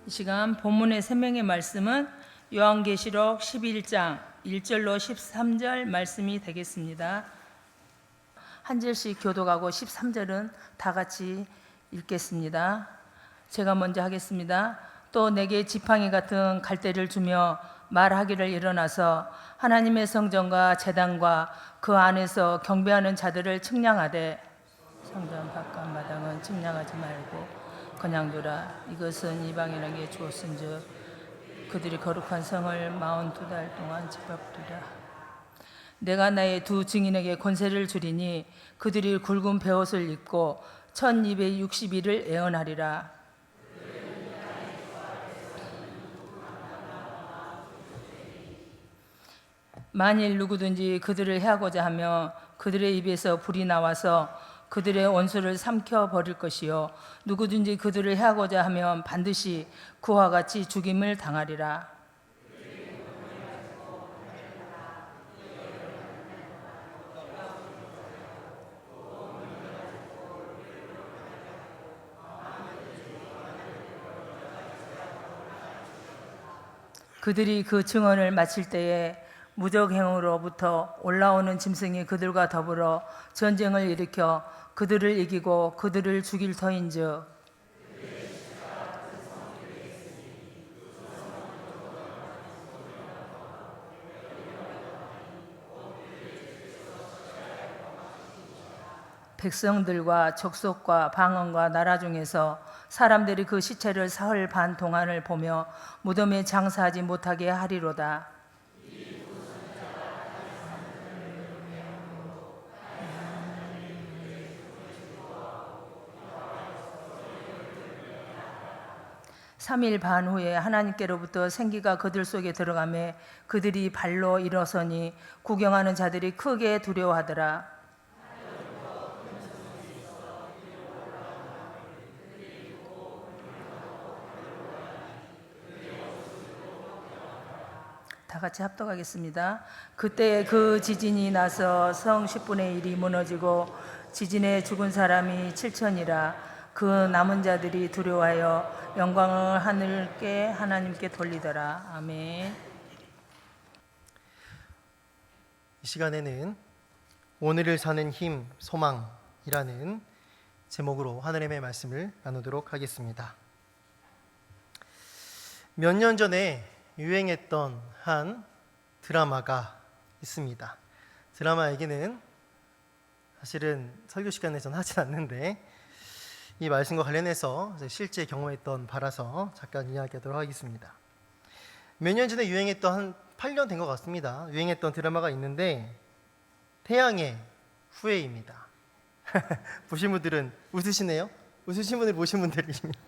이 시간 본문의 생명의 말씀은 요한계시록 11장 1절로 13절 말씀이 되겠습니다. 한 절씩 교독하고 13절은 다 같이 읽겠습니다. 제가 먼저 하겠습니다. 또 내게 지팡이 같은 갈대를 주며 말하기를 일어나서 하나님의 성전과 제단과 그 안에서 경배하는 자들을 측량하되 성전 바깥 마당은 측량하지 말고 그냥 두라. 이것은 이방인에게 주었은즉 그들이 거룩한 성을 42달 동안 짓밟으리라. 내가 나의 두 증인에게 권세를 주리니 그들이 굵은 베옷을 입고 1260일을 애언하리라. 만일 누구든지 그들을 해하고자 하며 그들의 입에서 불이 나와서 그들의 원수를 삼켜 버릴 것이요 누구든지 그들을 해하고자 하면 반드시 그와 같이 죽임을 당하리라. 그들이 그 증언을 마칠 때에 무적행으로부터 올라오는 짐승이 그들과 더불어 전쟁을 일으켜 그들을 이기고 그들을 죽일 터인즉 백성들과 족속과 방언과 나라 중에서 사람들이 그 시체를 사흘 반 동안을 보며 무덤에 장사하지 못하게 하리로다. 삼 일 반 후에 하나님께로부터 생기가 그들 속에 들어가매 그들이 발로 일어서니 구경하는 자들이 크게 두려워하더라. 다 같이 합독하겠습니다. 그때 그 지진이 나서 성 10분의 1이 무너지고 지진에 죽은 사람이 7천이라. 그 남은 자들이 두려워하여 영광을 하늘께 하나님께 돌리더라. 아멘. 이 시간에는 오늘을 사는 힘, 소망이라는 제목으로 하나님의 말씀을 나누도록 하겠습니다. 몇 년 전에 유행했던 한 드라마가 있습니다. 드라마 얘기는 사실은 설교 시간에서는 하진 않는데 이 말씀과 관련해서 실제 경험했던 바라서 잠깐 이야기하도록 하겠습니다. 몇 년 전에 유행했던 한 8년 된 것 같습니다. 유행했던 드라마가 있는데 태양의 후예입니다. 보신 분들은 웃으시네요. 웃으신 분들 보신 분들이십니다.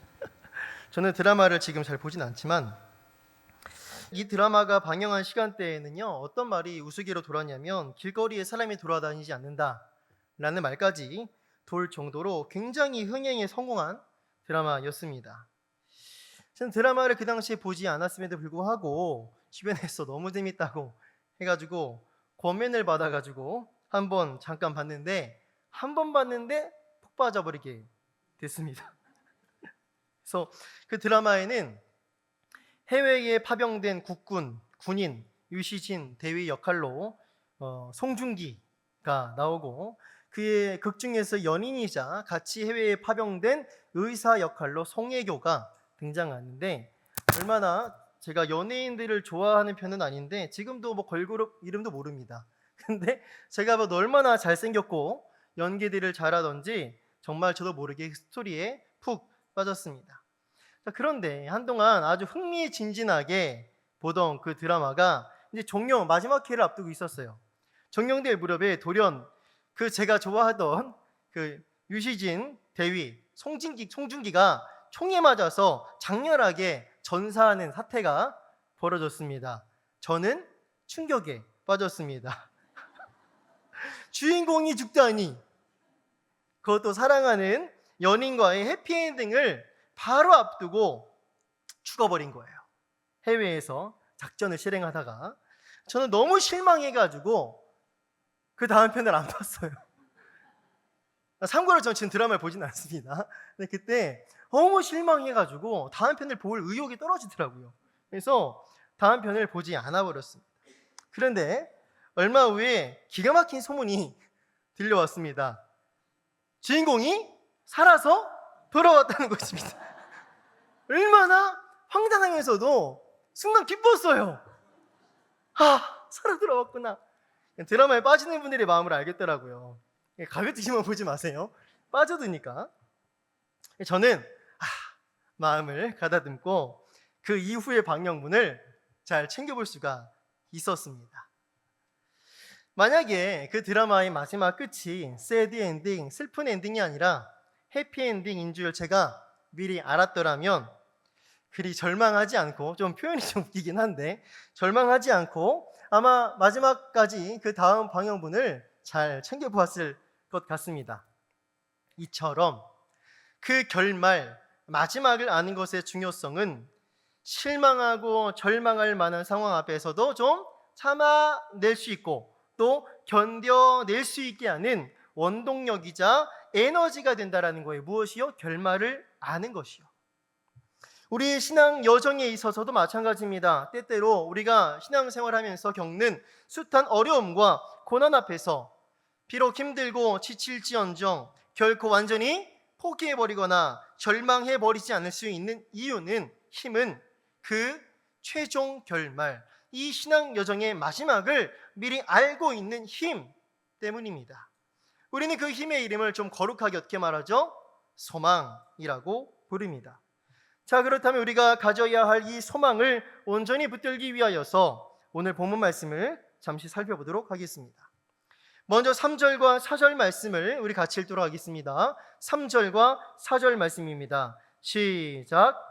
저는 드라마를 지금 잘 보진 않지만 이 드라마가 방영한 시간대에는요 어떤 말이 우스개로 돌았냐면 길거리에 사람이 돌아다니지 않는다 라는 말까지 돌 정도로 굉장히 흥행에 성공한 드라마였습니다. 저는 드라마를 그 당시에 보지 않았음에도 불구하고 주변에서 너무 재밌다고 해가지고 권면을 받아가지고 한번 잠깐 봤는데 한 번 봤는데 푹 빠져버리게 됐습니다. 그래서 그 드라마에는 해외에 파병된 군인 유시진 대위 역할로 송중기가 나오고 그의 극 중에서 연인이자 같이 해외에 파병된 의사 역할로 송혜교가 등장하는데 얼마나 제가 연예인들을 좋아하는 편은 아닌데 지금도 뭐 걸그룹 이름도 모릅니다. 근데 제가 봐도 얼마나 잘생겼고 연기들을 잘하던지 정말 저도 모르게 스토리에 푹 빠졌습니다. 자, 그런데 한동안 아주 흥미진진하게 보던 그 드라마가 이제 종영 마지막 회를 앞두고 있었어요. 정령대의 무렵에 돌연 그 제가 좋아하던 그 유시진 대위 송중기가 총에 맞아서 장렬하게 전사하는 사태가 벌어졌습니다. 저는 충격에 빠졌습니다. 주인공이 죽다니, 그것도 사랑하는 연인과의 해피엔딩을 바로 앞두고 죽어버린 거예요. 해외에서 작전을 실행하다가 저는 너무 실망해가지고 그 다음 편을 안 봤어요. 참고로 전 지금 드라마를 보진 않습니다. 근데 그때 너무 실망해가지고 다음 편을 볼 의욕이 떨어지더라고요. 그래서 다음 편을 보지 않아 버렸습니다. 그런데 얼마 후에 기가 막힌 소문이 들려왔습니다. 주인공이 살아서 돌아왔다는 것입니다. 얼마나 황당하면서도 순간 기뻤어요. 살아 돌아왔구나. 드라마에 빠지는 분들의 마음을 알겠더라고요. 가볍게만 보지 마세요. 빠져드니까. 저는 마음을 가다듬고 그 이후의 방영문을 잘 챙겨볼 수가 있었습니다. 만약에 그 드라마의 마지막 끝이 새드 엔딩, 슬픈 엔딩이 아니라 해피 엔딩인 줄 제가 미리 알았더라면 그리 절망하지 않고, 좀 표현이 좀 웃기긴 한데 절망하지 않고 아마 마지막까지 그 다음 방영분을 잘 챙겨보았을 것 같습니다. 이처럼 그 결말, 마지막을 아는 것의 중요성은 실망하고 절망할 만한 상황 앞에서도 좀 참아낼 수 있고 또 견뎌낼 수 있게 하는 원동력이자 에너지가 된다라는 거예요. 무엇이요? 결말을 아는 것이요. 우리 신앙 여정에 있어서도 마찬가지입니다. 때때로 우리가 신앙생활하면서 겪는 숱한 어려움과 고난 앞에서 비록 힘들고 지칠지언정 결코 완전히 포기해버리거나 절망해버리지 않을 수 있는 이유는, 힘은 그 최종 결말, 이 신앙 여정의 마지막을 미리 알고 있는 힘 때문입니다. 우리는 그 힘의 이름을 좀 거룩하게 어떻게 말하죠? 소망이라고 부릅니다. 자, 그렇다면 우리가 가져야 할 이 소망을 온전히 붙들기 위하여서 오늘 본문 말씀을 잠시 살펴보도록 하겠습니다. 먼저 3절과 4절 말씀을 우리 같이 읽도록 하겠습니다. 3절과 4절 말씀입니다. 시작.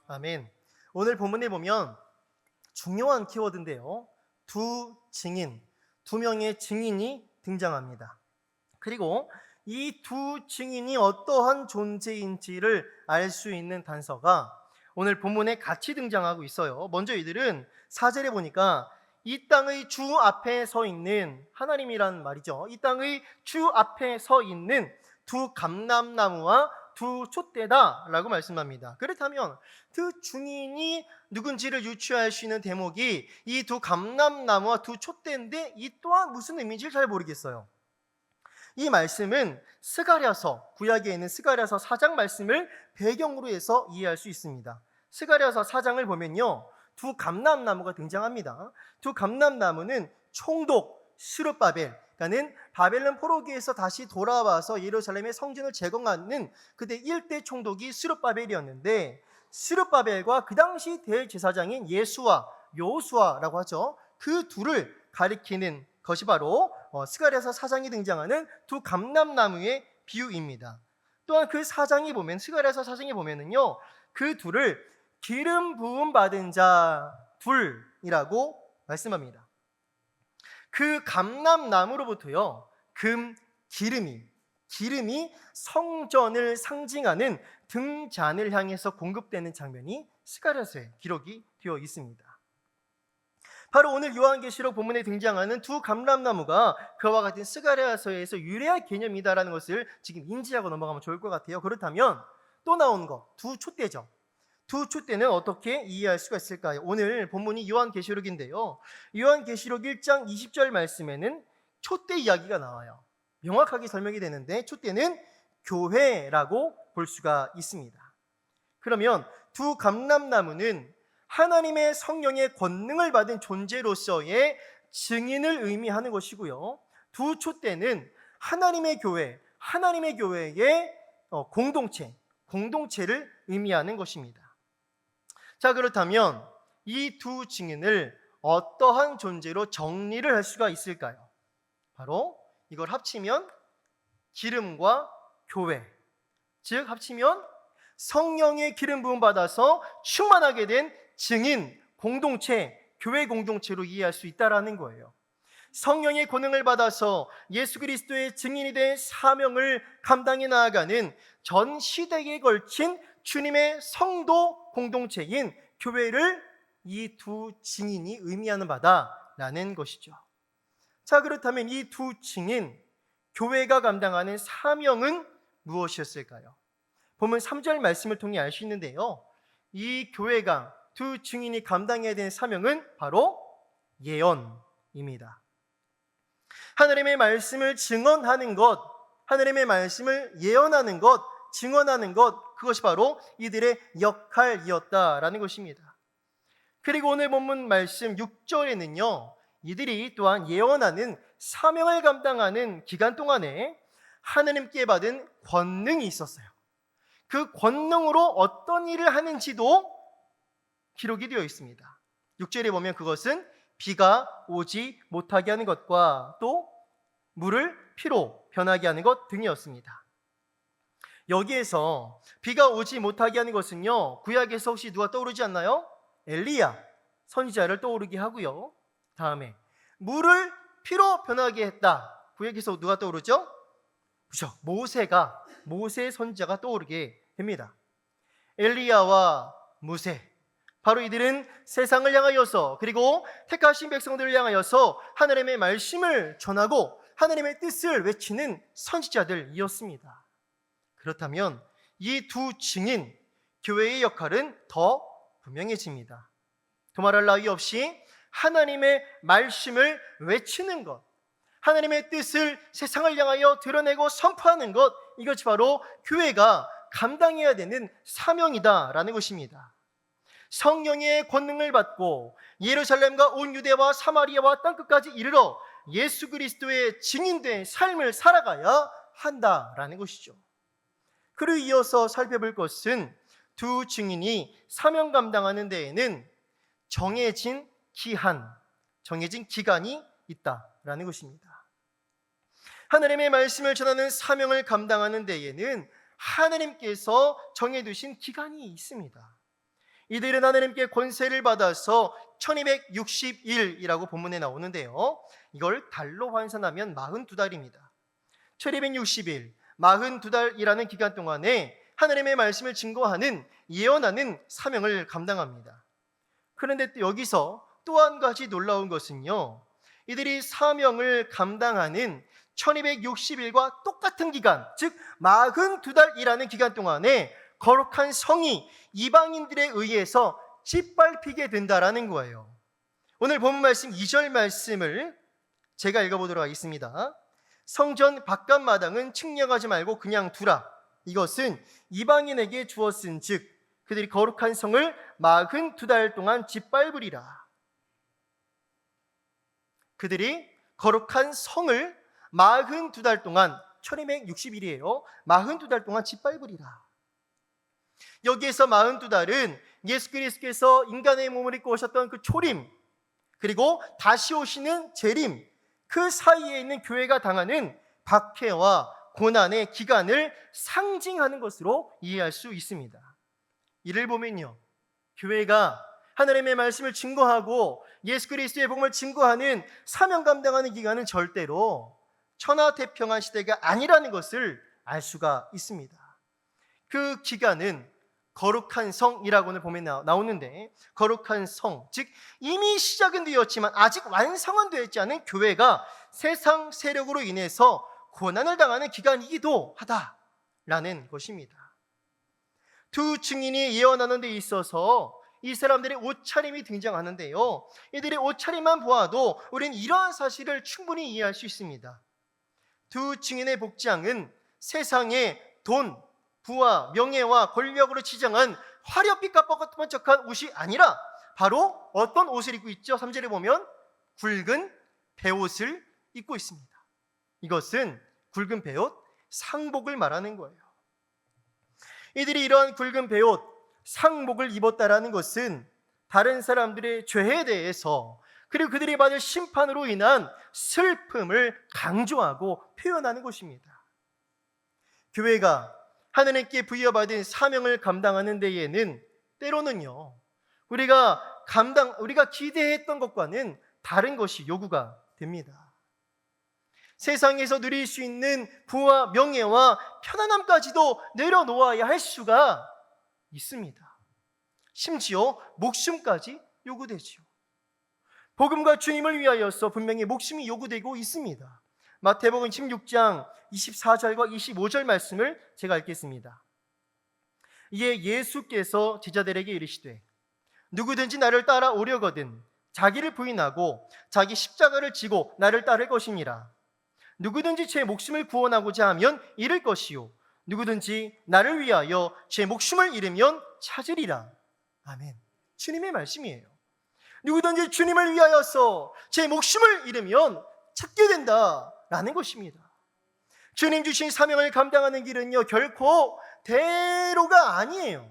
아멘. 오늘 본문에 보면 중요한 키워드인데요. 두 증인, 두 명의 증인이 등장합니다. 그리고 이 두 증인이 어떠한 존재인지를 알 수 있는 단서가 오늘 본문에 같이 등장하고 있어요. 먼저 이들은 4절에 보니까 이 땅의 주 앞에 서 있는, 하나님이란 말이죠. 이 땅의 주 앞에 서 있는 두 감람나무와 두 촛대다라고 말씀합니다. 그렇다면 그 증인이 누군지를 유추할 수 있는 대목이 이 두 감람나무와 두 촛대인데 이 또한 무슨 의미인지 잘 모르겠어요. 이 말씀은 스가랴서, 구약에 있는 스가랴서 4장 말씀을 배경으로 해서 이해할 수 있습니다. 스가랴서 4장을 보면요, 두 감람나무가 등장합니다. 두 감람나무는 총독 스룹바벨, 그러니까는 바벨론 포로기에서 다시 돌아와서 예루살렘의 성전을 재건하는 그때 1대 총독이 스룹바벨이었는데, 스룹바벨과 그 당시 대제사장인 예수와 요수아라고 하죠. 그 둘을 가리키는 것이 바로 스가랴서 4장이 등장하는 두 감람나무의 비유입니다. 또한 그 4장이 보면, 스가랴서 4장에 보면은요, 그 둘을 기름 부음 받은 자 둘이라고 말씀합니다. 그 감람나무로부터요, 기름이 성전을 상징하는 등잔을 향해서 공급되는 장면이 스가랴서에 기록이 되어 있습니다. 바로 오늘 요한계시록 본문에 등장하는 두 감람나무가 그와 같은 스가랴서에서 유래한 개념이다라는 것을 지금 인지하고 넘어가면 좋을 것 같아요. 그렇다면 또 나온 것, 두 촛대죠. 두 촛대는 어떻게 이해할 수가 있을까요? 오늘 본문이 요한계시록인데요, 요한계시록 1장 20절 말씀에는 촛대 이야기가 나와요. 명확하게 설명이 되는데 촛대는 교회라고 볼 수가 있습니다. 그러면 두 감람나무는 하나님의 성령의 권능을 받은 존재로서의 증인을 의미하는 것이고요, 두 촛대는 하나님의 교회의 공동체를 의미하는 것입니다. 자, 그렇다면 이 두 증인을 어떠한 존재로 정리를 할 수가 있을까요? 바로 이걸 합치면 기름과 교회, 즉 합치면 성령의 기름 부음 받아서 충만하게 된 증인 공동체, 교회 공동체로 이해할 수 있다라는 거예요. 성령의 권능을 받아서 예수 그리스도의 증인이 된 사명을 감당해 나아가는 전 시대에 걸친 주님의 성도 공동체인 교회를 이 두 증인이 의미하는 바다라는 것이죠. 자, 그렇다면 이 두 증인, 교회가 감당하는 사명은 무엇이었을까요? 보면 3절 말씀을 통해 알 수 있는데요, 이 교회가, 두 증인이 감당해야 되는 사명은 바로 예언입니다. 하나님의 말씀을 증언하는 것, 하나님의 말씀을 예언하는 것, 증언하는 것, 그것이 바로 이들의 역할이었다라는 것입니다. 그리고 오늘 본문 말씀 6절에는요, 이들이 또한 예언하는 사명을 감당하는 기간 동안에 하나님께 받은 권능이 있었어요. 그 권능으로 어떤 일을 하는지도 기록이 되어 있습니다. 6절에 보면 그것은 비가 오지 못하게 하는 것과 또 물을 피로 변하게 하는 것 등이었습니다. 여기에서 비가 오지 못하게 하는 것은요, 구약에서 혹시 누가 떠오르지 않나요? 엘리야 선지자를 떠오르게 하고요, 다음에 물을 피로 변하게 했다. 구약에서 누가 떠오르죠? 그렇죠. 모세 선지자가 떠오르게 됩니다. 엘리야와 모세, 바로 이들은 세상을 향하여서, 그리고 택하신 백성들을 향하여서 하나님의 말씀을 전하고 하나님의 뜻을 외치는 선지자들이었습니다. 그렇다면 이 두 증인, 교회의 역할은 더 분명해집니다. 두말할 나위 없이 하나님의 말씀을 외치는 것, 하나님의 뜻을 세상을 향하여 드러내고 선포하는 것, 이것이 바로 교회가 감당해야 되는 사명이다라는 것입니다. 성령의 권능을 받고 예루살렘과 온 유대와 사마리아와 땅끝까지 이르러 예수 그리스도의 증인된 삶을 살아가야 한다라는 것이죠. 그리고 이어서 살펴볼 것은 두 증인이 사명 감당하는 데에는 정해진 기간이 있다라는 것입니다. 하나님의 말씀을 전하는 사명을 감당하는 데에는 하나님께서 정해두신 기간이 있습니다. 이들은 하나님께 권세를 받아서 1260일이라고 본문에 나오는데요, 이걸 달로 환산하면 42달입니다. 1260일, 42달이라는 기간 동안에 하나님의 말씀을 증거하는, 예언하는 사명을 감당합니다. 그런데 또 여기서 또 한 가지 놀라운 것은요, 이들이 사명을 감당하는 1260일과 똑같은 기간, 즉 42달이라는 기간 동안에 거룩한 성이 이방인들에 의해서 짓밟히게 된다라는 거예요. 오늘 본문 말씀 2절 말씀을 제가 읽어보도록 하겠습니다. 성전 바깥마당은 측량하지 말고 그냥 두라. 이것은 이방인에게 주었은 즉 그들이 거룩한 성을 42달 동안 짓밟으리라. 그들이 거룩한 성을 42달 동안, 1260일이에요 42달 동안 짓밟으리라. 여기에서 42달은 예수 그리스도께서 인간의 몸을 입고 오셨던 그 초림, 그리고 다시 오시는 재림, 그 사이에 있는 교회가 당하는 박해와 고난의 기간을 상징하는 것으로 이해할 수 있습니다. 이를 보면요, 교회가 하나님의 말씀을 증거하고 예수 그리스도의 복음을 증거하는 사명 감당하는 기간은 절대로 천하태평한 시대가 아니라는 것을 알 수가 있습니다. 그 기간은 거룩한 성이라고는 보면 나오는데, 거룩한 성, 즉 이미 시작은 되었지만 아직 완성은 되지 않은 교회가 세상 세력으로 인해서 고난을 당하는 기간이기도 하다라는 것입니다. 두 증인이 예언하는 데 있어서 이 사람들의 옷차림이 등장하는데요, 이들의 옷차림만 보아도 우리는 이러한 사실을 충분히 이해할 수 있습니다. 두 증인의 복장은 세상의 돈, 부와 명예와 권력으로 치장한 화려빛 깜빡깜빡한 옷이 아니라 바로 어떤 옷을 입고 있죠? 3절에 보면 굵은 베옷을 입고 있습니다. 이것은 굵은 베옷, 상복을 말하는 거예요. 이들이 이러한 굵은 베옷, 상복을 입었다라는 것은 다른 사람들의 죄에 대해서, 그리고 그들이 받을 심판으로 인한 슬픔을 강조하고 표현하는 것입니다. 교회가 하나님께 부여받은 사명을 감당하는 데에는 때로는요, 우리가 기대했던 것과는 다른 것이 요구가 됩니다. 세상에서 누릴 수 있는 부와 명예와 편안함까지도 내려놓아야 할 수가 있습니다. 심지어 목숨까지 요구되지요. 복음과 주님을 위하여서 분명히 목숨이 요구되고 있습니다. 마태복음 16장 24절과 25절 말씀을 제가 읽겠습니다. 이에 예수께서 제자들에게 이르시되 누구든지 나를 따라오려거든 자기를 부인하고 자기 십자가를 지고 나를 따를 것이니라. 누구든지 제 목숨을 구원하고자 하면 잃을 것이요 누구든지 나를 위하여 제 목숨을 잃으면 찾으리라. 아멘. 주님의 말씀이에요. 누구든지 주님을 위하여서 제 목숨을 잃으면 찾게 된다라는 것입니다. 주님 주신 사명을 감당하는 길은요 결코 대로가 아니에요.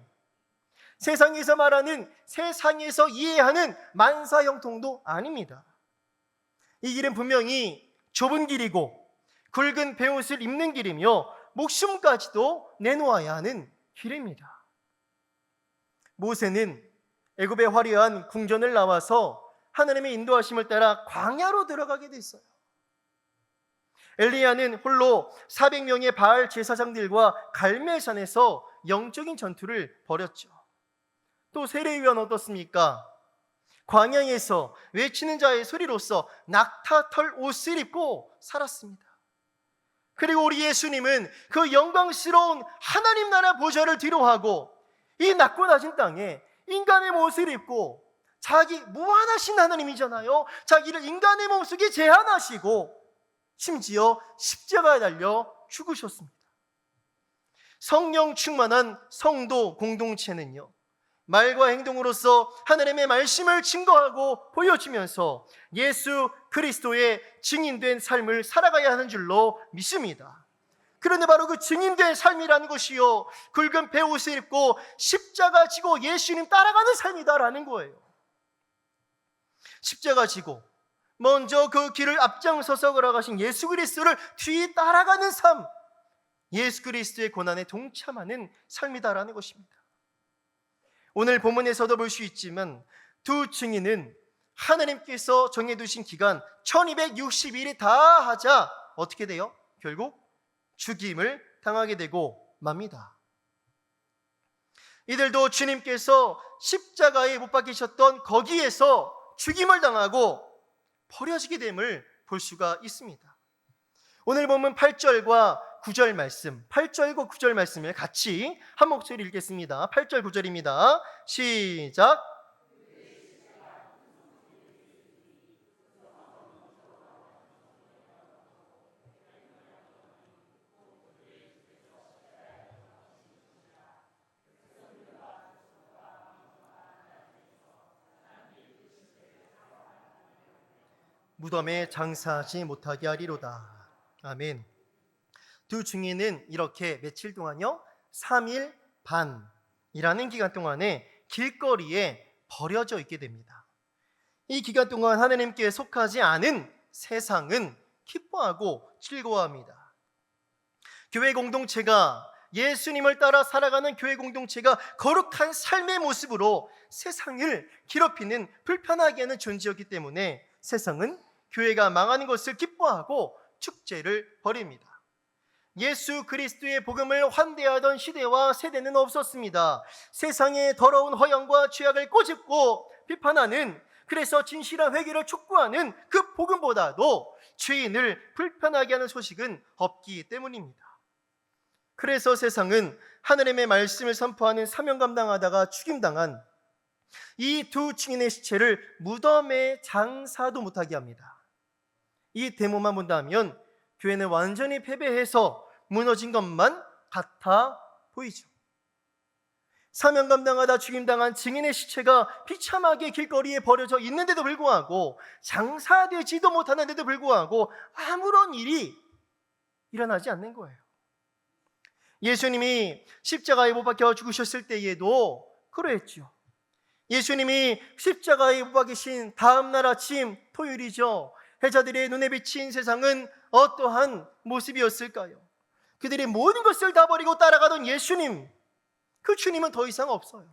세상에서 말하는, 세상에서 이해하는 만사형통도 아닙니다. 이 길은 분명히 좁은 길이고 굵은 베옷을 입는 길이며 목숨까지도 내놓아야 하는 길입니다. 모세는 애굽의 화려한 궁전을 나와서 하나님의 인도하심을 따라 광야로 들어가게 됐어요. 엘리야는 홀로 400명의 바알 제사장들과 갈멜산에서 영적인 전투를 벌였죠. 또 세례요한은 어떻습니까? 광야에서 외치는 자의 소리로서 낙타털 옷을 입고 살았습니다. 그리고 우리 예수님은 그 영광스러운 하나님 나라 보좌를 뒤로하고 이 낮고 낮은 땅에 인간의 모습을 입고, 자기 무한하신 하나님이잖아요. 자기를 인간의 몸 속에 제한하시고 심지어 십자가에 달려 죽으셨습니다. 성령 충만한 성도 공동체는요 말과 행동으로서 하나님의 말씀을 증거하고 보여주면서 예수 그리스도의 증인된 삶을 살아가야 하는 줄로 믿습니다. 그런데 바로 그 증인된 삶이라는 것이요 굵은 베옷을 입고 십자가 지고 예수님 따라가는 삶이다라는 거예요. 십자가 지고 먼저 그 길을 앞장서서 걸어가신 예수 그리스도를 뒤 따라가는 삶, 예수 그리스도의 고난에 동참하는 삶이다라는 것입니다. 오늘 본문에서도 볼 수 있지만 두 증인은 하나님께서 정해두신 기간 1260일이 다 하자 어떻게 돼요? 결국 죽임을 당하게 되고 맙니다. 이들도 주님께서 십자가에 못 박히셨던 거기에서 죽임을 당하고 버려지게 됨을 볼 수가 있습니다. 오늘 보면 8절과 9절 말씀, 8절과 9절 말씀을 같이 한 목소리 읽겠습니다. 8절 9절입니다. 시작. 무덤에 장사하지 못하게 하리로다. 아멘. 두 증인은 이렇게 며칠 동안요 3일 반이라는 기간 동안에 길거리에 버려져 있게 됩니다. 이 기간 동안 하나님께 속하지 않은 세상은 기뻐하고 즐거워합니다. 교회 공동체가, 예수님을 따라 살아가는 교회 공동체가 거룩한 삶의 모습으로 세상을 괴롭히는, 불편하게 하는 존재였기 때문에 세상은 교회가 망하는 것을 기뻐하고 축제를 벌입니다. 예수 그리스도의 복음을 환대하던 시대와 세대는 없었습니다. 세상의 더러운 허영과 죄악을 꼬집고 비판하는, 그래서 진실한 회개를 촉구하는 그 복음보다도 죄인을 불편하게 하는 소식은 없기 때문입니다. 그래서 세상은 하나님의 말씀을 선포하는 사명 감당하다가 죽임당한 이 두 증인의 시체를 무덤에 장사도 못하게 합니다. 이 데모만 본다면 교회는 완전히 패배해서 무너진 것만 같아 보이죠. 사명 감당하다 죽임당한 증인의 시체가 비참하게 길거리에 버려져 있는데도 불구하고, 장사되지도 못하는데도 불구하고 아무런 일이 일어나지 않는 거예요. 예수님이 십자가에 못 박혀 죽으셨을 때에도 그러했죠. 예수님이 십자가에 못 박히신 다음 날 아침 토요일이죠. 해자들의 눈에 비친 세상은 어떠한 모습이었을까요? 그들이 모든 것을 다 버리고 따라가던 예수님, 그 주님은 더 이상 없어요.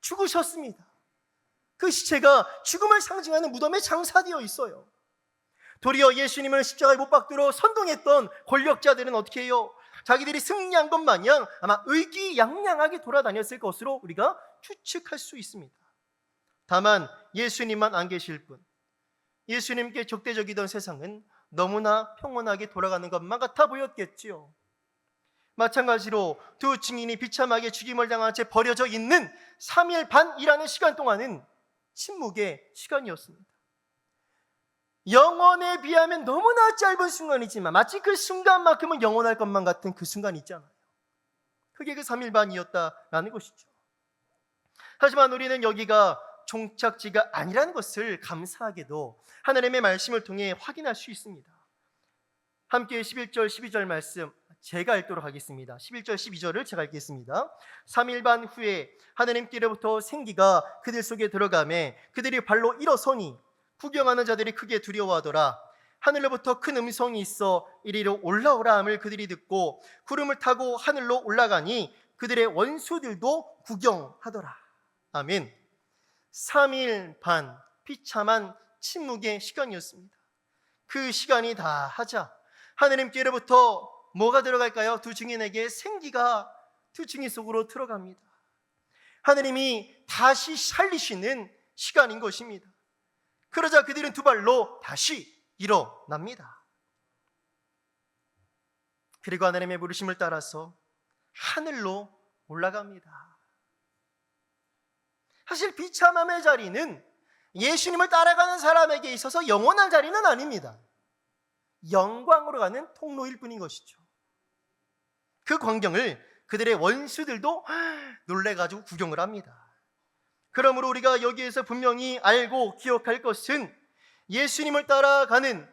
죽으셨습니다. 그 시체가 죽음을 상징하는 무덤에 장사되어 있어요. 도리어 예수님을 십자가에 못 박도록 선동했던 권력자들은 어떻게 해요? 자기들이 승리한 것 마냥 아마 의기양양하게 돌아다녔을 것으로 우리가 추측할 수 있습니다. 다만 예수님만 안 계실 뿐, 예수님께 적대적이던 세상은 너무나 평온하게 돌아가는 것만 같아 보였겠지요. 마찬가지로 두 증인이 비참하게 죽임을 당한 채 버려져 있는 3일 반이라는 시간 동안은 침묵의 시간이었습니다. 영원에 비하면 너무나 짧은 순간이지만 마치 그 순간만큼은 영원할 것만 같은 그 순간이 있잖아요. 그게 그 3일 반이었다라는 것이죠. 하지만 우리는 여기가 종착지가 아니라는 것을 감사하게도 하나님의 말씀을 통해 확인할 수 있습니다. 함께 11절 12절 말씀 제가 읽도록 하겠습니다. 11절 12절을 제가 읽겠습니다. 3일 반 후에 하나님께로부터 생기가 그들 속에 들어가매 그들이 발로 일어서니 구경하는 자들이 크게 두려워하더라. 하늘로부터 큰 음성이 있어 이리로 올라오라 함을 그들이 듣고 구름을 타고 하늘로 올라가니 그들의 원수들도 구경하더라. 아멘. 3일 반 비참한 침묵의 시간이었습니다. 그 시간이 다 하자 하나님께로부터 뭐가 들어갈까요? 두 증인에게 생기가 두 증인 속으로 들어갑니다. 하나님이 다시 살리시는 시간인 것입니다. 그러자 그들은 두 발로 다시 일어납니다. 그리고 하나님의 부르심을 따라서 하늘로 올라갑니다. 사실 비참함의 자리는 예수님을 따라가는 사람에게 있어서 영원한 자리는 아닙니다. 영광으로 가는 통로일 뿐인 것이죠. 그 광경을 그들의 원수들도 놀래가지고 구경을 합니다. 그러므로 우리가 여기에서 분명히 알고 기억할 것은 예수님을 따라가는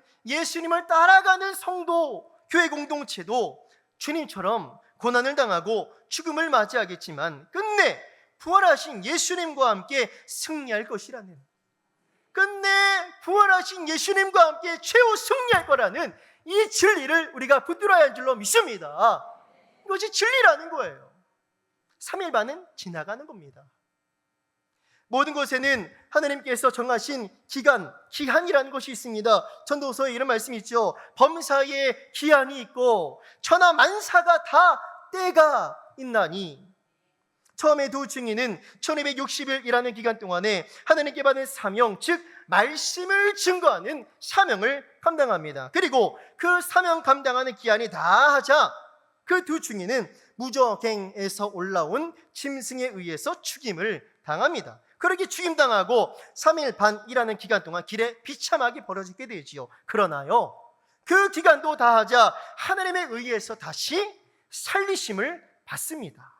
성도, 교회 공동체도 주님처럼 고난을 당하고 죽음을 맞이하겠지만 끝내 부활하신 예수님과 함께 승리할 것이라는, 끝내 부활하신 예수님과 함께 최후 승리할 거라는 이 진리를 우리가 붙들어야 할 줄로 믿습니다. 이것이 진리라는 거예요. 3일 반은 지나가는 겁니다. 모든 것에는 하나님께서 정하신 기한이라는 것이 있습니다. 전도서에 이런 말씀이 있죠. 범사에 기한이 있고 천하 만사가 다 때가 있나니. 처음에 두 증인은 1260일이라는 기간 동안에 하나님께 받은 사명, 즉 말씀을 증거하는 사명을 감당합니다. 그리고 그 사명 감당하는 기한이 다 하자 그 두 증인은 무저갱에서 올라온 짐승에 의해서 죽임을 당합니다. 그렇게 죽임당하고 3일 반이라는 기간 동안 길에 비참하게 벌어지게 되지요. 그러나요, 그 기간도 다 하자 하나님에 의해서 다시 살리심을 받습니다.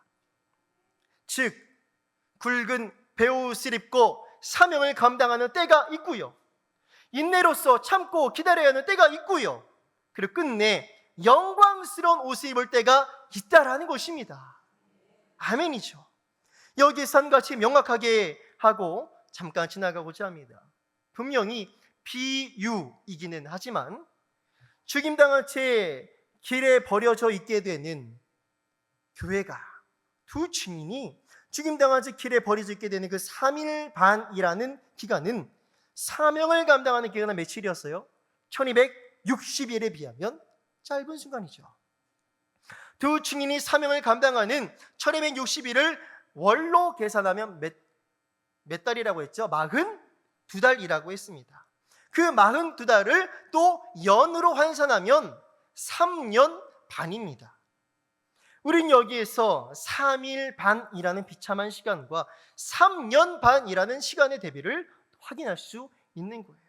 즉 굵은 베옷을 입고 사명을 감당하는 때가 있고요, 인내로서 참고 기다려야 하는 때가 있고요, 그리고 끝내 영광스러운 옷을 입을 때가 있다라는 것입니다. 아멘이죠. 여기에서 한 가지 명확하게 하고 잠깐 지나가고자 합니다. 분명히 비유이기는 하지만 죽임당한 채 길에 버려져 있게 되는 교회가, 두 증인이 죽임당한 채 길에 버려져 있게 되는 그 3일 반이라는 기간은 사명을 감당하는 기간은 며칠이었어요? 1260일에 비하면 짧은 순간이죠. 두 증인이 사명을 감당하는 1260일을 월로 계산하면 몇 달이라고 했죠? 42달이라고 했습니다. 그 42달을 또 연으로 환산하면 3년 반입니다. 우린 여기에서 3일 반이라는 비참한 시간과 3년 반이라는 시간의 대비를 확인할 수 있는 거예요.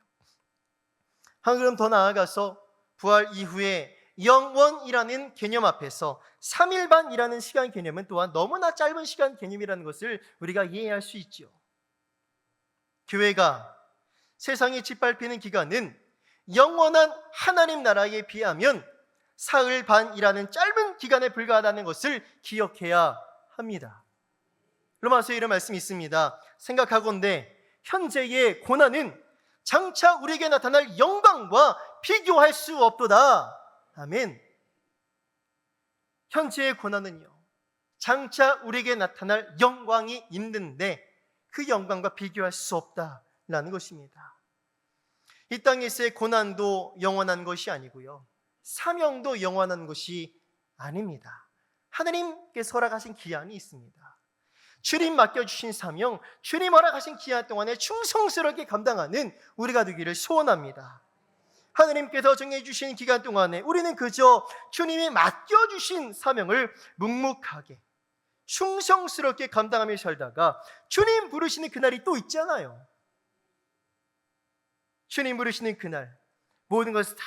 한 걸음 더 나아가서 부활 이후에 영원이라는 개념 앞에서 3일 반이라는 시간 개념은 또한 너무나 짧은 시간 개념이라는 것을 우리가 이해할 수 있죠. 교회가 세상에 짓밟히는 기간은 영원한 하나님 나라에 비하면 사흘 반이라는 짧은 기간에 불과하다는 것을 기억해야 합니다. 로마서에 이런 말씀이 있습니다. 생각하건대 현재의 고난은 장차 우리에게 나타날 영광과 비교할 수 없도다. 아멘. 현재의 고난은요, 장차 우리에게 나타날 영광이 있는데 그 영광과 비교할 수 없다라는 것입니다. 이 땅에서의 고난도 영원한 것이 아니고요, 사명도 영원한 것이 아닙니다. 하나님께서 허락하신 기한이 있습니다. 주님 맡겨주신 사명, 주님 허락하신 기한 동안에 충성스럽게 감당하는 우리가 되기를 소원합니다. 하나님께서 정해주신 기간 동안에 우리는 그저 주님이 맡겨주신 사명을 묵묵하게 충성스럽게 감당하며 살다가 주님 부르시는 그날이 또 있잖아요. 주님 부르시는 그날, 모든 것을 다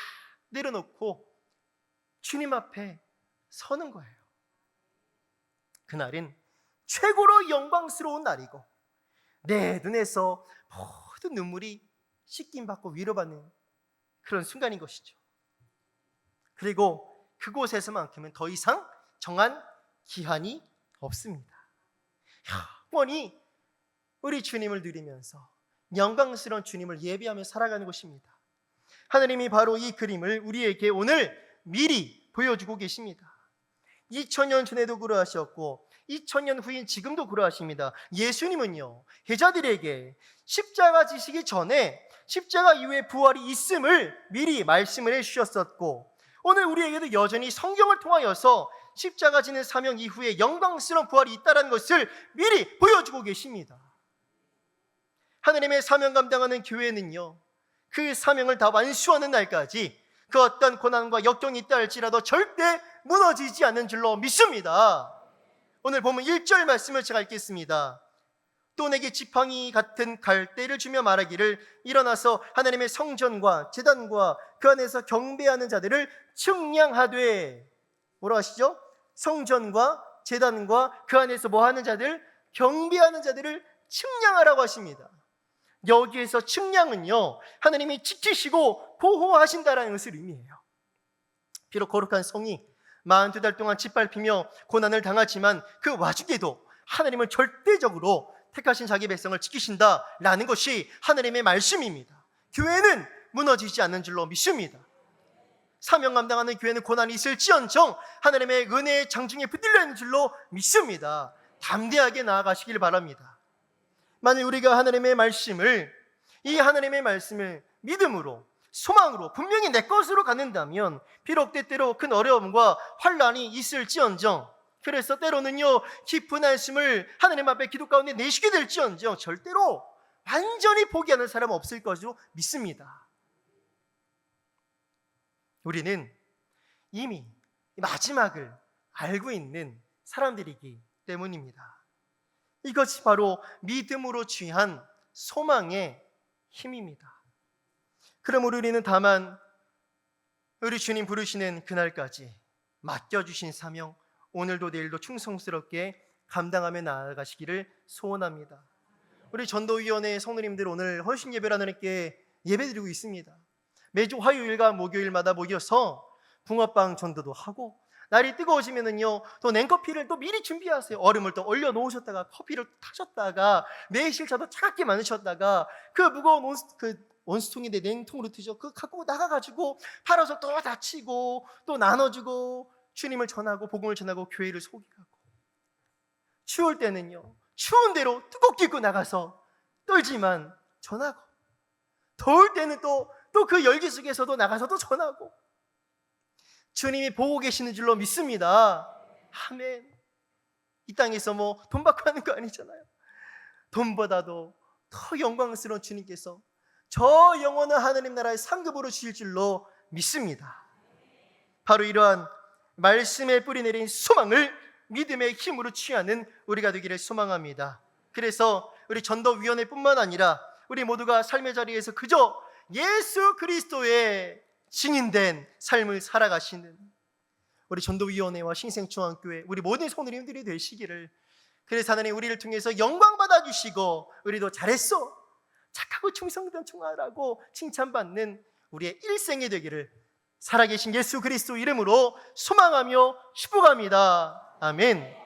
내려놓고 주님 앞에 서는 거예요. 그날은 최고로 영광스러운 날이고 내 눈에서 모든 눈물이 씻김받고 위로받는 그런 순간인 것이죠. 그리고 그곳에서만큼은 더 이상 정한 기한이 없습니다. 영원히 우리 주님을 누리면서 영광스러운 주님을 예배하며 살아가는 것입니다. 하나님이 바로 이 그림을 우리에게 오늘 미리 보여주고 계십니다. 2000년 전에도 그러하셨고 2000년 후인 지금도 그러하십니다. 예수님은요, 제자들에게 십자가 지시기 전에 십자가 이후에 부활이 있음을 미리 말씀을 해주셨었고, 오늘 우리에게도 여전히 성경을 통하여서 십자가 지는 사명 이후에 영광스러운 부활이 있다는 것을 미리 보여주고 계십니다. 하나님의 사명 감당하는 교회는요, 그 사명을 다 완수하는 날까지 그 어떤 고난과 역경이 있다 할지라도 절대 무너지지 않는 줄로 믿습니다. 오늘 보면 1절 말씀을 제가 읽겠습니다. 또 내게 지팡이 같은 갈대를 주며 말하기를 일어나서 하나님의 성전과 제단과 그 안에서 경배하는 자들을 측량하되, 뭐라 하시죠? 성전과 제단과 그 안에서 뭐 하는 자들? 경배하는 자들을 측량하라고 하십니다. 여기에서 측량은요, 하나님이 지키시고 보호하신다라는 것을 의미해요. 비록 거룩한 성이 42달 동안 짓밟히며 고난을 당하지만 그 와중에도 하나님은 절대적으로 택하신 자기 백성을 지키신다라는 것이 하나님의 말씀입니다. 교회는 무너지지 않는 줄로 믿습니다. 사명 감당하는 교회는 고난이 있을지언정 하나님의 은혜의 장중에 붙들려 있는 줄로 믿습니다. 담대하게 나아가시길 바랍니다. 만일 우리가 이 하나님의 말씀을 믿음으로, 소망으로 분명히 내 것으로 갖는다면 비록 때때로 큰 어려움과 환난이 있을지언정, 그래서 때로는요 깊은 한숨을 하나님 앞에 기도 가운데 내쉬게 될지언정 절대로 완전히 포기하는 사람은 없을 것으로 믿습니다. 우리는 이미 마지막을 알고 있는 사람들이기 때문입니다. 이것이 바로 믿음으로 취한 소망의 힘입니다. 그러므로 우리는 다만 우리 주님 부르시는 그날까지 맡겨주신 사명, 오늘도 내일도 충성스럽게 감당하며 나아가시기를 소원합니다. 우리 전도위원회 성도님들 오늘 헌신 예배를 하나님께 예배드리고 있습니다. 매주 화요일과 목요일마다 모여서 붕어빵 전도도 하고, 날이 뜨거워지면은요 또 냉커피를 또 미리 준비하세요. 얼음을 또 얼려 놓으셨다가 커피를 타셨다가 매실차도 차갑게 만드셨다가 그 무거운 원수통인데 냉통으로 트죠. 그거 갖고 나가가지고 팔아서 또 다치고 또 나눠주고 주님을 전하고 복음을 전하고 교회를 소개하고, 추울 때는요 추운 대로 뜨겁게 입고 나가서 떨지만 전하고, 더울 때는 또 그 열기 속에서도 나가서도 전하고, 주님이 보고 계시는 줄로 믿습니다. 아멘. 이 땅에서 뭐 돈 받고 하는 거 아니잖아요. 돈보다도 더 영광스러운 주님께서 저 영원한 하나님 나라의 상급으로 주실 줄로 믿습니다. 바로 이러한 말씀에 뿌리 내린 소망을 믿음의 힘으로 취하는 우리가 되기를 소망합니다. 그래서 우리 전도위원회뿐만 아니라 우리 모두가 삶의 자리에서 그저 예수 그리스도의 증인된 삶을 살아가시는 우리 전도위원회와 신생중앙교회 우리 모든 성도님들이 되시기를, 그래서 하나님 우리를 통해서 영광 받아주시고 우리도 잘했어, 착하고 충성된 청하라고 칭찬받는 우리의 일생이 되기를 살아계신 예수 그리스도 이름으로 소망하며 축복합니다. 아멘.